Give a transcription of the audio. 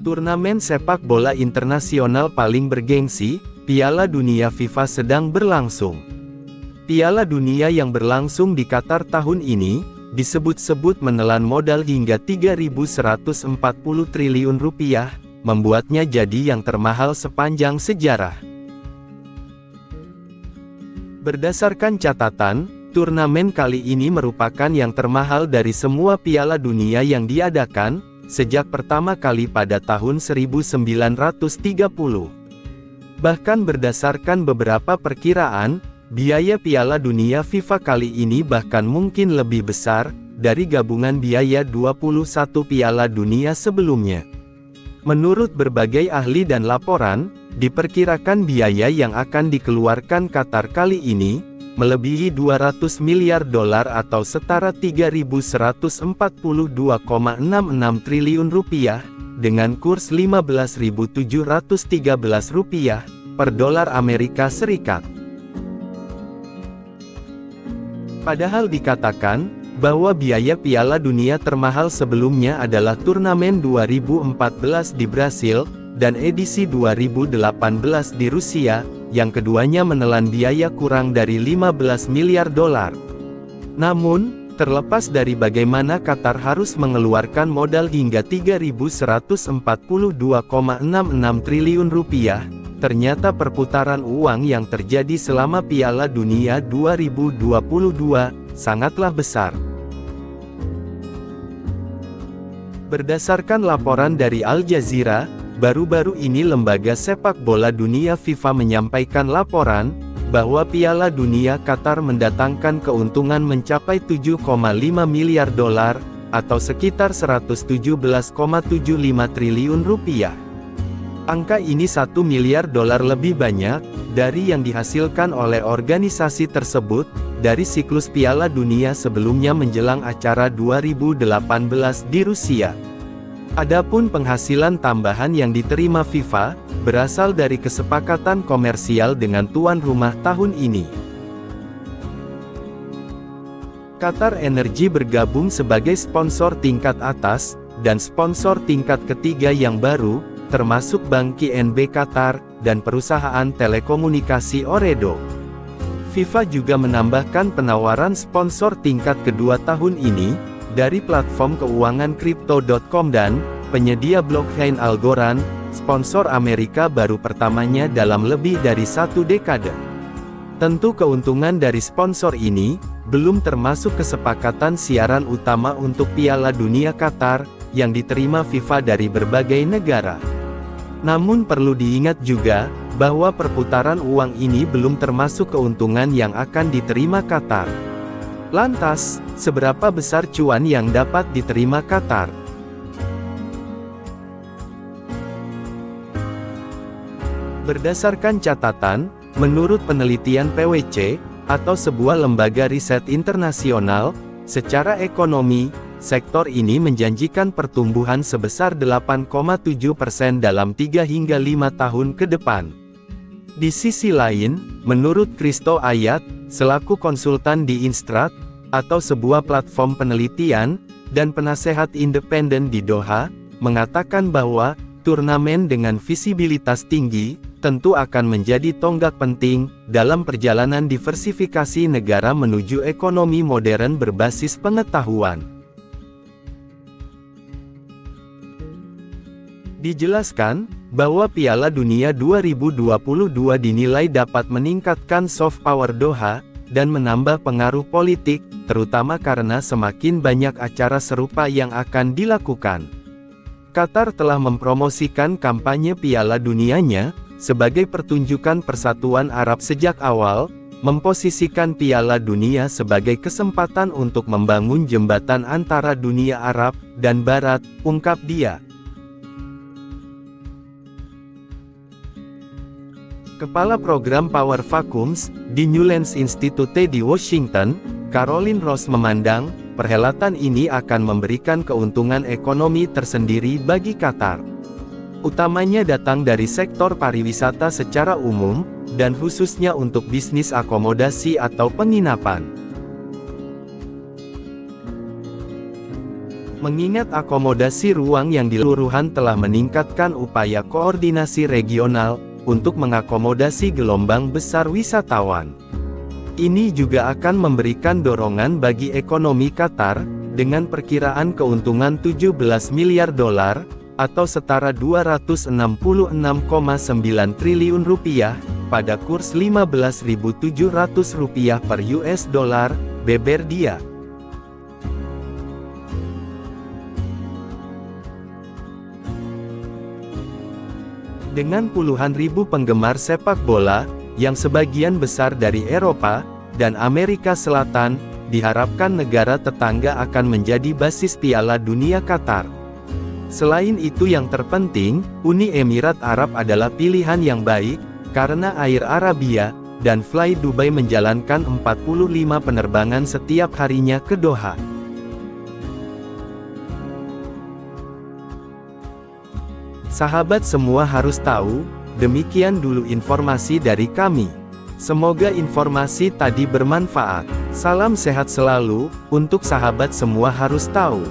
Turnamen sepak bola internasional paling bergengsi, Piala Dunia FIFA sedang berlangsung. Piala Dunia yang berlangsung di Qatar tahun ini, disebut-sebut menelan modal hingga 3.140 triliun rupiah, membuatnya jadi yang termahal sepanjang sejarah. Berdasarkan catatan, turnamen kali ini merupakan yang termahal dari semua Piala Dunia yang diadakan, sejak pertama kali pada tahun 1930. Bahkan berdasarkan beberapa perkiraan, biaya Piala Dunia FIFA kali ini bahkan mungkin lebih besar dari gabungan biaya 21 Piala Dunia sebelumnya. Menurut berbagai ahli dan laporan, diperkirakan biaya yang akan dikeluarkan Qatar kali ini melebihi 200 miliar dolar atau setara 3.142,66 triliun rupiah, dengan kurs 15.713 rupiah per dolar Amerika Serikat. Padahal dikatakan bahwa biaya Piala Dunia termahal sebelumnya adalah turnamen 2014 di Brasil dan edisi 2018 di Rusia, yang keduanya menelan biaya kurang dari 15 miliar dolar. Namun, terlepas dari bagaimana Qatar harus mengeluarkan modal hingga 3.142,66 triliun rupiah, ternyata perputaran uang yang terjadi selama Piala Dunia 2022 sangatlah besar. Berdasarkan laporan dari Al Jazeera, baru-baru ini lembaga sepak bola dunia FIFA menyampaikan laporan bahwa Piala Dunia Qatar mendatangkan keuntungan mencapai 7,5 miliar dolar atau sekitar 117,75 triliun rupiah. Angka ini 1 miliar dolar lebih banyak dari yang dihasilkan oleh organisasi tersebut dari siklus Piala Dunia sebelumnya menjelang acara 2018 di Rusia. Adapun penghasilan tambahan yang diterima FIFA, berasal dari kesepakatan komersial dengan tuan rumah tahun ini. Qatar Energy bergabung sebagai sponsor tingkat atas, dan sponsor tingkat ketiga yang baru, termasuk Bank QNB Qatar, dan perusahaan telekomunikasi Ooredoo. FIFA juga menambahkan penawaran sponsor tingkat kedua tahun ini, dari platform keuangan Crypto.com dan penyedia blockchain Algorand, sponsor Amerika baru pertamanya dalam lebih dari 1 dekade. Tentu keuntungan dari sponsor ini belum termasuk kesepakatan siaran utama untuk Piala Dunia Qatar yang diterima FIFA dari berbagai negara. Namun perlu diingat juga bahwa perputaran uang ini belum termasuk keuntungan yang akan diterima Qatar. Lantas, seberapa besar cuan yang dapat diterima Qatar? Berdasarkan catatan, menurut penelitian PwC, atau sebuah lembaga riset internasional, secara ekonomi, sektor ini menjanjikan pertumbuhan sebesar 8,7% dalam 3 hingga 5 tahun ke depan. Di sisi lain, menurut Christo Ayat, selaku konsultan di Instrat, atau sebuah platform penelitian, dan penasehat independen di Doha, mengatakan bahwa, turnamen dengan visibilitas tinggi, tentu akan menjadi tonggak penting, dalam perjalanan diversifikasi negara menuju ekonomi modern berbasis pengetahuan. Dijelaskan, bahwa Piala Dunia 2022 dinilai dapat meningkatkan soft power Doha, dan menambah pengaruh politik, terutama karena semakin banyak acara serupa yang akan dilakukan. Qatar telah mempromosikan kampanye Piala Dunianya, sebagai pertunjukan persatuan Arab sejak awal, memposisikan Piala Dunia sebagai kesempatan untuk membangun jembatan antara dunia Arab dan Barat, ungkap dia. Kepala Program Power Vacuums, di Newlands Institute di Washington, Caroline Ross memandang, perhelatan ini akan memberikan keuntungan ekonomi tersendiri bagi Qatar. Utamanya datang dari sektor pariwisata secara umum, dan khususnya untuk bisnis akomodasi atau penginapan. Mengingat akomodasi ruang yang diluruhan telah meningkatkan upaya koordinasi regional, untuk mengakomodasi gelombang besar wisatawan. Ini juga akan memberikan dorongan bagi ekonomi Qatar, dengan perkiraan keuntungan 17 miliar dolar, atau setara 266,9 triliun rupiah, pada kurs 15.700 rupiah per US dollar, beber dia. Dengan puluhan ribu penggemar sepak bola, yang sebagian besar dari Eropa, dan Amerika Selatan, diharapkan negara tetangga akan menjadi basis Piala Dunia Qatar. Selain itu yang terpenting, Uni Emirat Arab adalah pilihan yang baik, karena Air Arabia, dan Fly Dubai menjalankan 45 penerbangan setiap harinya ke Doha. Sahabat semua harus tahu, demikian dulu informasi dari kami. Semoga informasi tadi bermanfaat. Salam sehat selalu, untuk sahabat semua harus tahu.